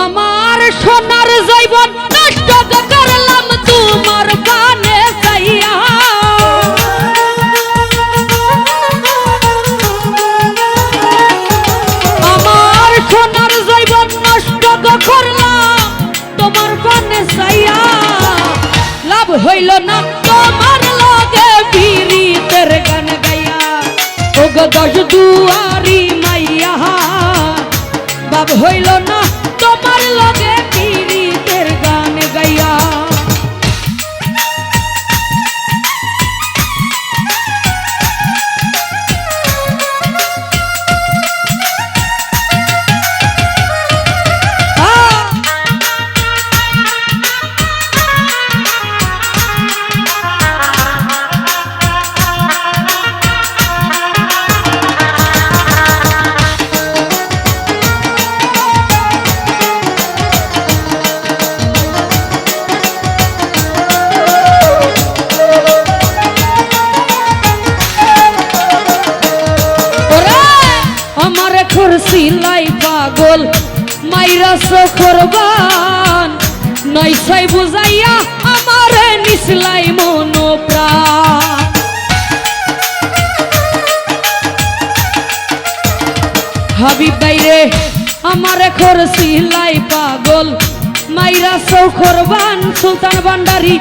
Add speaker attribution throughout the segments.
Speaker 1: আমার সোনার জৈবন নষ্ট করলাম তোমার পানে চাইয়া। আমার সোনার জৈবন নষ্ট করলাম তোমার পানে চাইয়া। লাভ হইল না তোমার লগে পীড়িতের গান গাইয়া। ও গো দশ দুয়ারি মাইয়া, লাভ হইল না তোমার লগে পীড়িতের গান গাইয়া। সিলাই পাগল মাইরা সখরবান নয়সাই বুঝাইয়া আমার নিসলাই মন প্রাণ। হাবিব বাইরে আমার খর সিলাই পাগল মাইরা সখরবান সুলতান ভান্ডারি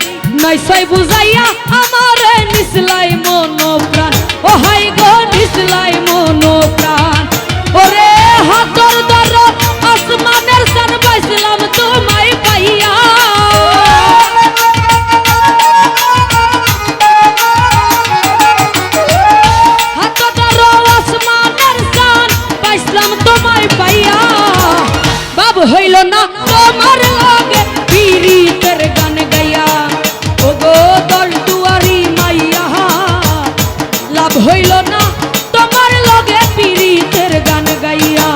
Speaker 1: নয়সাই বুঝাইয়া আমার নিসলাই মন প্রাণ। ও হাই গো নিসলাই মন প্রাণ। ওরে হাতর দর আসমানের সান পাইছিলাম তোমায় পাইয়া। হাতর দর আসমানের সান পাইছিলাম তোমায় পাইয়া। বাব হইল না তোমার লগে পীড়িতের গান গাইয়া। ও গো দশ দুয়ারি মাইয়া, লাভ হইল না তোমার লগে পীড়িতের গান গাইয়া।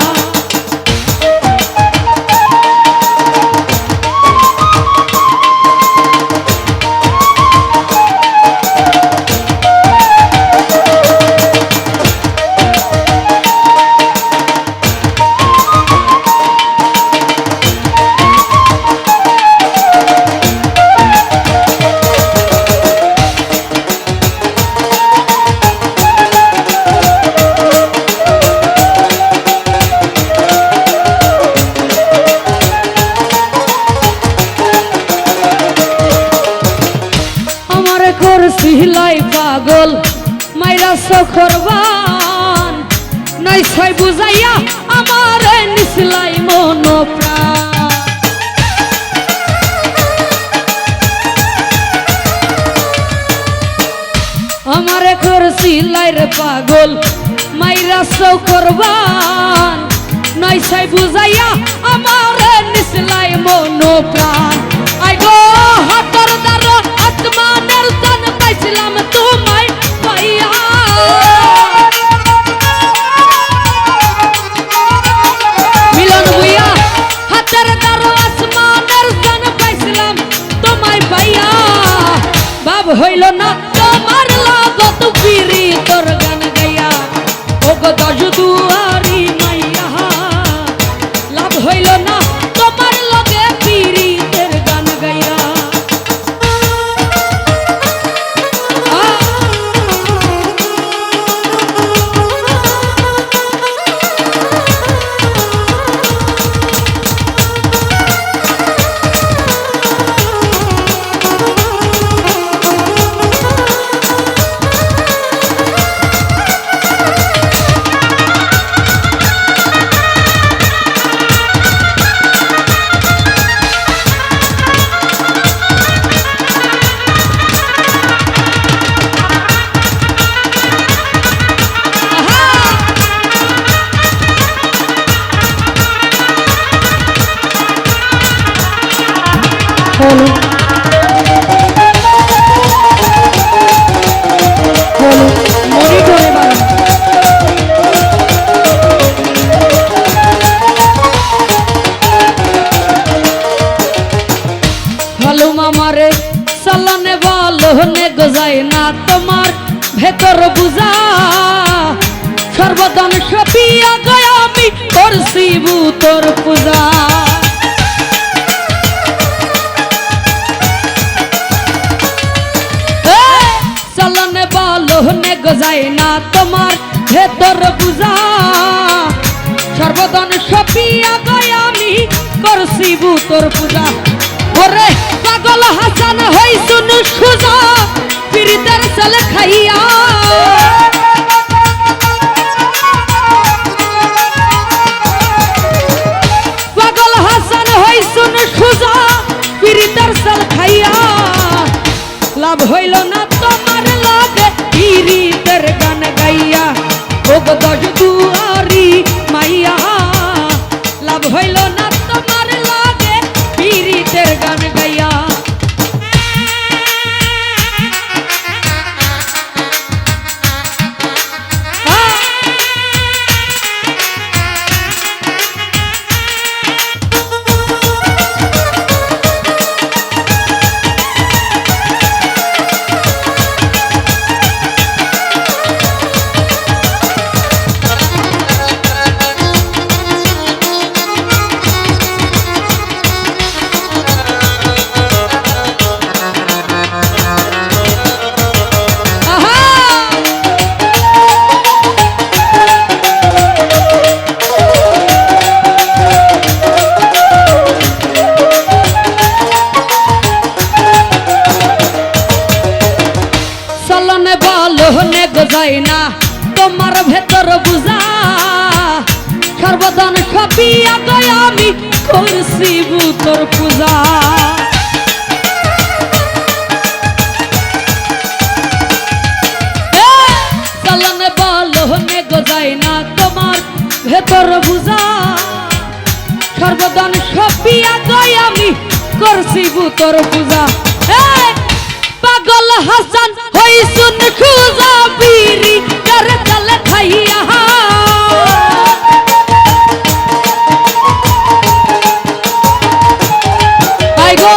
Speaker 1: সিলাই পাগল মাইরা সখরবান নয়সাই বুঝাইয়া আমার নিসলাই মন প্রাণ। আমার খর সিলাই রে পাগল মাইরা সখরবান নয়সাই বুঝাইয়া আমার নিসলাই মন প্রাণ। আই গো হাতর দ্বার আসমানের সান পাইছিলাম তোমায় পাইয়া। মিলন ভুইয়া হাতের দ্বার আসমানের সান পাইছিলাম তোমায় পাইয়া। বাব হইল না তোমার লাগত পীড়িতের গান গাইয়া। ও গো দশ দুয়ারি মাইয়া, লাভ হইল না তোমার লগে পীড়িতের গান গাইয়া। আমারে সালানে বলনে গজায় না তোমার ভেতর বুঝা সর্বদান সপিয়া গয় আমি করছি তোর পূজা। যায় না তোমার ভেতর বুঝা সর্বদান সপিয়া গায় আমি করছি বুতর পূজা ওরে পাগল হাসান হইছুন সুজা পিরিতের ছেলে খাইয়া পাগল হাসান হইছুন সুজা পিরিতের ছেল খাইয়া লাভ হইল না তোমার লাগে পিরিতের গান গাইয়া ও গো দশ দুয়ারি মাইয়া লাভ হইল না তোমার লাগে পিরিতের গান গাইয়া যায় না তোমার ভেতর বুঝা সর্বদান সপিয়া গায় আমি করছি বুতর পূজা চলনে বলনে যায় না তোমার ভেতর বুঝা সর্বদান সপিয়া গায় আমি করছি বুতর পূজা পাগল হাসান হইছুন সুজা বিরি তার চলে খাইয়া গো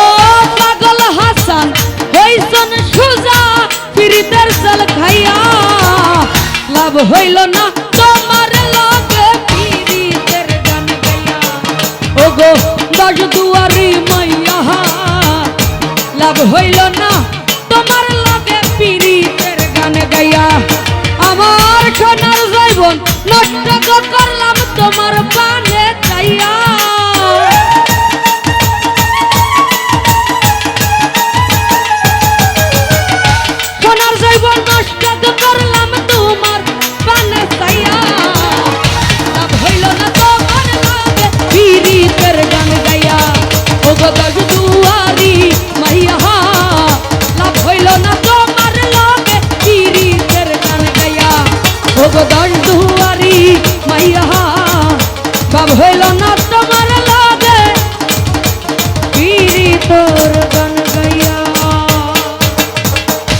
Speaker 1: পাগল হাসান হইছুন সুজা পিরিতের চল খাইয়া লাভ হইল না তোমার লগে পিরিতের গান গাইয়া ও গো দশ দুয়ারি মাইয়া লাভ হইল না তোমার লগে পিরিতের গান গাইয়া আমার সোনার জীবন নষ্ট করলাম তোমার পানে চাইয়া সোনার জীবন নষ্ট করলাম তোমার পানে চাইয়া লাভ হইল না তোমার লগে পিরিতের গান গাইয়া ও গো দশ দুয়ারি মাইয়া লাভ হইল না তোমার লগে পিরিতের গান গাইয়া ও গো দশ